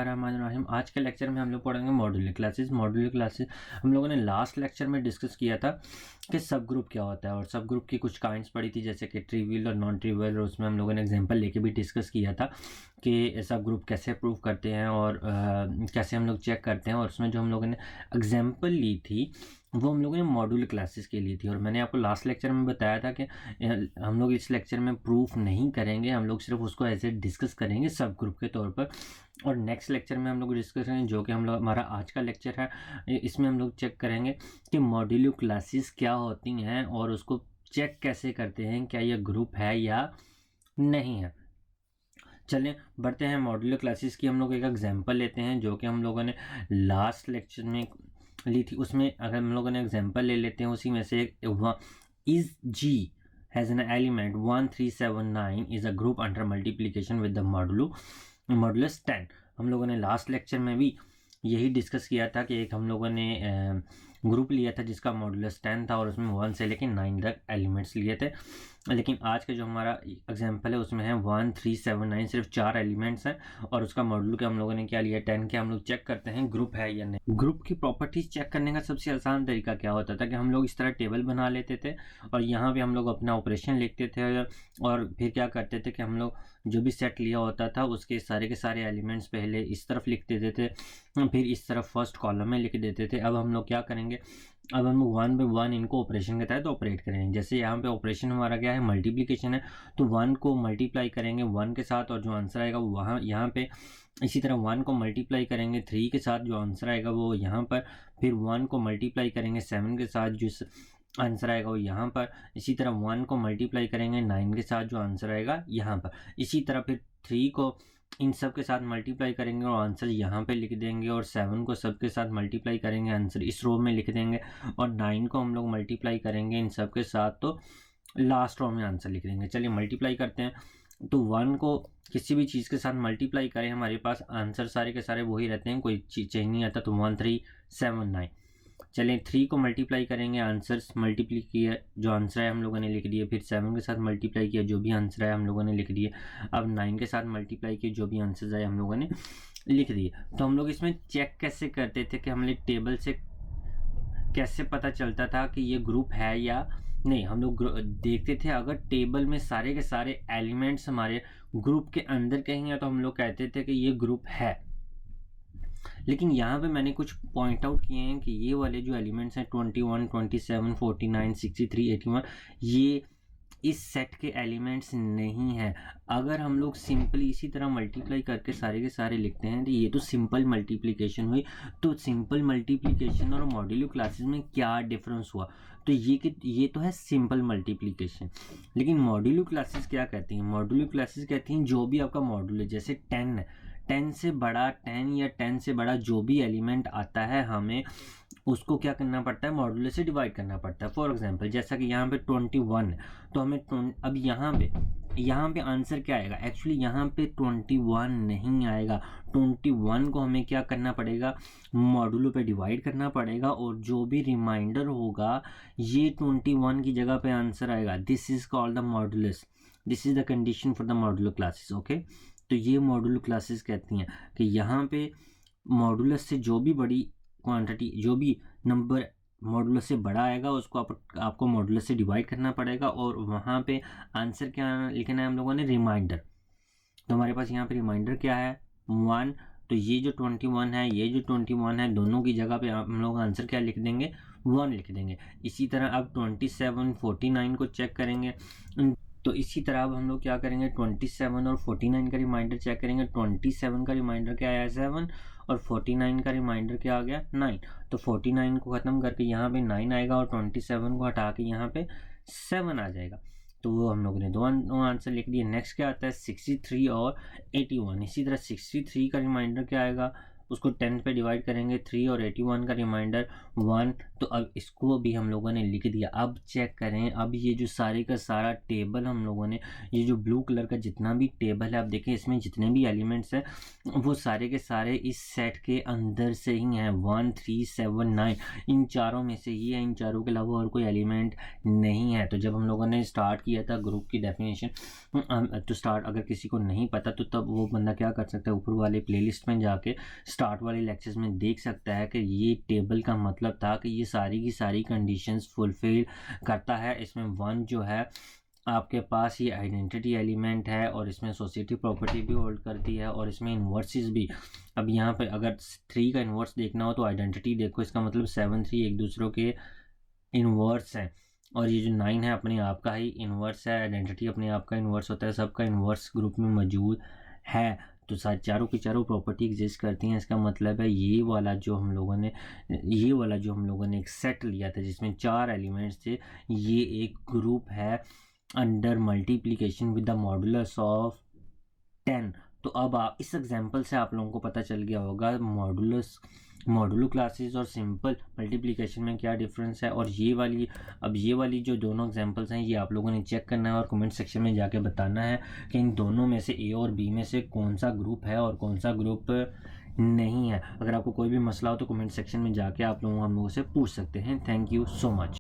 बिस्मिल्लाहिर्रहमानिर्रहीम। आज के लेक्चर में हम लोग पढ़ेंगे मॉड्यूलर क्लासेस। हम लोगों ने लास्ट लेक्चर में डिस्कस किया था कि सब ग्रुप क्या होता है और सब ग्रुप की कुछ काइंड्स पढ़ी थी, जैसे कि ट्रिवियल और नॉन ट्रिवियल। और उसमें हम लोगों ने एग्जांपल लेके भी डिस्कस किया था कि सब ग्रुप कैसे प्रूव करते हैं और कैसे हम लोग चेक करते हैं। और उसमें जो हम लोगों ने एग्जांपल ली थी वो हम लोगों ने मॉड्यूलर क्लासेस के लिए थी। और मैंने आपको लास्ट लेक्चर में बताया था कि हम लोग इस लेक्चर में प्रूफ नहीं करेंगे, हम लोग सिर्फ उसको ऐसे डिस्कस करेंगे सब ग्रुप के तौर पर। और नेक्स्ट लेक्चर में हम लोग डिस्कस करेंगे, जो कि हम लोग हमारा आज का लेक्चर है, इसमें हम लोग चेक करेंगे कि मॉड्यूलर क्लासेस क्या होती हैं और उसको चेक कैसे करते हैं, क्या ये ग्रुप है या नहीं है। चलिए बढ़ते हैं। मॉड्यूलर क्लासेस की हम लोग एक एग्जांपल लेते हैं जो कि हम लोगों ने लास्ट लेक्चर में ली थी। उसमें अगर हम लोगों ने एग्जांपल ले लेते हैं, उसी में से is G has an element 1379 is a group under multiplication with the modulus 10। हम लोगों ने लास्ट लेक्चर में भी यही डिस्कस किया था कि एक हम लोगों ने ग्रुप लिया था जिसका मॉडुलस 10 था और उसमें 1 से लेकर 9 तक एलिमेंट्स लिए थे। लेकिन आज का जो हमारा एग्जांपल है उसमें है 1379, सिर्फ 4 एलिमेंट्स हैं और उसका मॉड्यूल के हम लोगों ने क्या लिया 10 के। हम लोग चेक करते हैं ग्रुप है या नहीं। ग्रुप की प्रॉपर्टीज चेक करने का सबसे आसान तरीका क्या होता था कि हम लोग इस तरह टेबल बना लेते थे और यहाँ पे हम लोग अपना ऑपरेशन लिखते थे और फिर क्या करते थे कि हम लोग जो भी सेट लिया होता था उसके सारे के सारे एलिमेंट्स पहले इस तरफ लिख देते थे, फिर इस तरफ फर्स्ट कॉलम में लिख देते थे। अब हम लोग क्या करेंगे, अब हम 1 बाय 1 इनको ऑपरेशन के तहत ऑपरेट करेंगे। जैसे यहाँ पे ऑपरेशन हमारा क्या है, मल्टीप्लिकेशन है, तो 1 को मल्टीप्लाई करेंगे 1 के साथ और जो आंसर आएगा वो वहाँ यहाँ पे। इसी तरह 1 को मल्टीप्लाई करेंगे 3 के साथ, जो आंसर आएगा वो यहाँ पर। फिर 1 को मल्टीप्लाई करेंगे 7 के साथ, जो आंसर आएगा वो यहाँ पर। इसी तरह 1 को मल्टीप्लाई करेंगे 9 के साथ, जो आंसर आएगा यहाँ पर। इसी तरह फिर 3 को इन सब के साथ मल्टीप्लाई करेंगे और आंसर यहाँ पे लिख देंगे, और 7 को सब के साथ मल्टीप्लाई करेंगे, आंसर इस रो में लिख देंगे, और 9 को हम लोग मल्टीप्लाई करेंगे इन सब के साथ, तो लास्ट रो में आंसर लिख देंगे। चलिए मल्टीप्लाई करते हैं। तो 1 को किसी भी चीज़ के साथ मल्टीप्लाई करें, हमारे पास आंसर सारे के सारे वही रहते हैं, कोई चीज़ चेंज नहीं आता। तो 1379। चलिए 3 को मल्टीप्लाई करेंगे, आंसर्स मल्टीप्लाई किया, जो आंसर है हम लोगों ने लिख दिए। फिर 7 के साथ मल्टीप्लाई किया, जो भी आंसर है हम लोगों ने लिख दिए। अब 9 के साथ मल्टीप्लाई किया, जो भी आंसर आए हम लोगों ने लिख दिए। तो हम लोग इसमें चेक कैसे करते थे कि हमने टेबल से कैसे पता चलता था कि ये ग्रुप है या नहीं। हम लोग देखते थे अगर टेबल में सारे के सारे एलिमेंट्स हमारे ग्रुप के अंदर कहीं है तो हम लोग कहते थे कि ये ग्रुप है। लेकिन यहाँ पे मैंने कुछ पॉइंट आउट किए हैं कि ये वाले जो एलिमेंट्स हैं 21, 27, 49, 63, 81, ये इस सेट के एलिमेंट्स नहीं हैं। अगर हम लोग सिंपली इसी तरह मल्टीप्लाई करके सारे के सारे लिखते हैं तो ये तो सिंपल मल्टीप्लिकेशन हुई। तो सिंपल मल्टीप्लिकेशन और मॉड्यूलर क्लासेस में क्या डिफरेंस हुआ, तो ये तो है सिंपल मल्टीप्लिकेशन। लेकिन मॉड्यूलर क्लासेस क्या कहती हैं, मॉड्यूलर क्लासेस कहती हैं जो भी आपका मॉड्यूल है, जैसे 10 है, 10 से बड़ा 10 या 10 से बड़ा जो भी एलिमेंट आता है हमें उसको क्या करना पड़ता है, मॉड्यूलर से डिवाइड करना पड़ता है। फॉर एग्जांपल जैसा कि यहाँ पे 21 है तो हमें अब यहाँ पे आंसर क्या आएगा, एक्चुअली यहाँ पे 21 नहीं आएगा। 21 को हमें क्या करना पड़ेगा, मॉड्यूलो पे डिवाइड करना पड़ेगा, और जो भी रिमाइंडर होगा ये 21 की जगह पे आंसर आएगा। This is called the modulus, this is the condition for the modular classes. Okay, तो ये मॉड्यूलर क्लासेस कहती हैं कि यहाँ पे मॉड्यूलस से जो भी बड़ी क्वांटिटी, जो भी नंबर मॉड्यूलस से बड़ा आएगा उसको आपको मॉड्यूलस से डिवाइड करना पड़ेगा, और वहाँ पे आंसर क्या लिखना है हम लोगों ने, रिमाइंडर। तो हमारे पास यहाँ पे रिमाइंडर क्या है, 1। तो ये जो 21 है, ये जो 21 है, दोनों की जगह पे हम लोग आंसर क्या लिख देंगे, 1 लिख देंगे। इसी तरह अब 27, 49 को चेक करेंगे। तो इसी तरह अब हम लोग क्या करेंगे, 27 और 49 का रिमाइंडर चेक करेंगे। 27 का रिमाइंडर क्या आया, 7, और 49 का रिमाइंडर क्या आ गया, 9। तो 49 को ख़त्म करके यहाँ पे 9 आएगा और 27 को हटा के यहाँ पे 7 आ जाएगा। तो वो हम लोगों ने दो आंसर लिख दिए। नेक्स्ट क्या आता है, 63 और 81। इसी तरह 63 का रिमाइंडर क्या आएगा, उसको 10 पे डिवाइड करेंगे 3 और 81 का रिमाइंडर 1। तो अब इसको भी हम लोगों ने लिख दिया। अब चेक करें, अब ये जो सारे का सारा टेबल हम लोगों ने, ये जो ब्लू कलर का जितना भी टेबल है, आप देखें इसमें जितने भी एलिमेंट्स हैं वो सारे के सारे इस सेट के अंदर से ही हैं। 1 3 7 9 इन चारों में से ही है, इन चारों के अलावा और कोई एलिमेंट नहीं है। तो जब हम लोगों ने स्टार्ट किया था ग्रुप की डेफिनेशन तो स्टार्ट, अगर किसी को नहीं पता तो तब वो बंदा क्या कर सकता है, ऊपर वाले प्लेलिस्ट में जाके स्टार्ट वाले लेक्चर्स में देख सकता है कि ये टेबल का मतलब था कि ये सारी की सारी कंडीशंस फुलफिल करता है। इसमें 1 जो है आपके पास ये आइडेंटिटी एलिमेंट है और इसमें एसोसिएटिव प्रॉपर्टी भी होल्ड करती है और इसमें इन्वर्सेस भी। अब यहाँ पे अगर 3 का इन्वर्स देखना हो तो आइडेंटिटी देखो, इसका मतलब 7 3 एक दूसरों के इन्वर्स हैं। और ये जो 9 है अपने आप का ही इन्वर्स है, आइडेंटिटी अपने आप का इन्वर्स होता है, सबका इन्वर्स ग्रुप में मौजूद है। तो चारों की चारों प्रॉपर्टी एग्जिस्ट करती हैं। इसका मतलब है ये वाला जो हम लोगों ने एक सेट लिया था जिसमें 4 एलिमेंट्स थे, ये एक ग्रुप है under multiplication with the modulus of 10। तो अब आप इस एग्जांपल से आप लोगों को पता चल गया होगा मॉडुलो क्लासेस और सिंपल मल्टीप्लिकेशन में क्या डिफरेंस है। और ये वाली जो दोनों एग्जांपल्स हैं ये आप लोगों ने चेक करना है और कमेंट सेक्शन में जाके बताना है कि इन दोनों में से ए और बी में से कौन सा ग्रुप है और कौन सा ग्रुप नहीं है। अगर आपको कोई भी मसला हो तो कमेंट सेक्शन में जाके आप लोग हम लोगों से पूछ सकते हैं। Thank you so much.